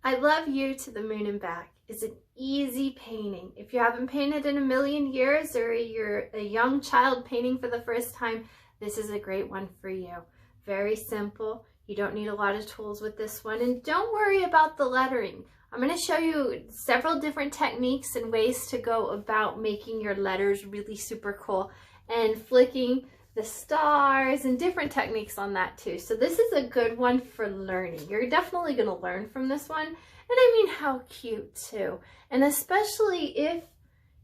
I Love You to the Moon and Back is an easy painting. If you haven't painted in a million years or you're a young child painting for the first time, this is a great one for you. Very simple. You don't need a lot of tools with this one, and don't worry about the lettering. I'm going to show you several different techniques and ways to go about making your letters really super cool and flicking the stars and different techniques on that too. So this is a good one for learning. You're definitely going to learn from this one. And I mean, how cute too. And especially if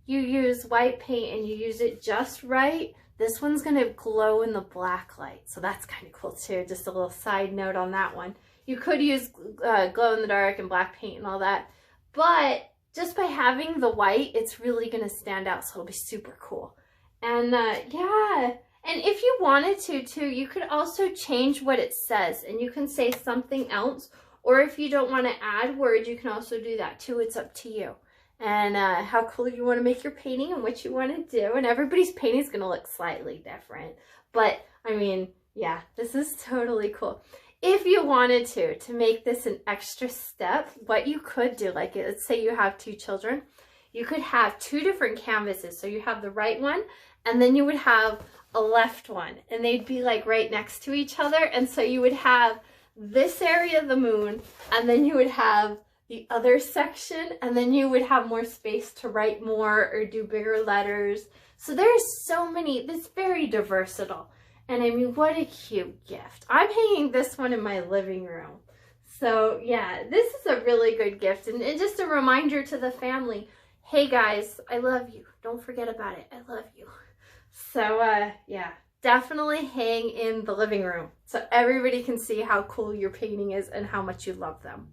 you use white paint and you use it just right, this one's going to glow in the black light. So that's kind of cool too. Just a little side note on that one. You could use glow in the dark and black paint and all that, but just by having the white, it's really going to stand out. So it'll be super cool. And yeah. And if you wanted to too, you could also change what it says and you can say something else. Or if you don't want to add words, you can also do that too. It's up to you. And how cool you want to make your painting and what you want to do. And everybody's painting is going to look slightly different. But I mean, yeah, this is totally cool. If you wanted to make this an extra step, what you could do, like let's say you have 2 children, you could have 2 different canvases. So you have the right one and then you would have a left one and they'd be like right next to each other. And so you would have this area of the moon and then you would have the other section and then you would have more space to write more or do bigger letters. So there's so many, it's very versatile. And I mean, what a cute gift. I'm hanging this one in my living room. So yeah, this is a really good gift and just a reminder to the family, hey guys, I love you. Don't forget about it. I love you. So yeah, definitely hang in the living room so everybody can see how cool your painting is and how much you love them.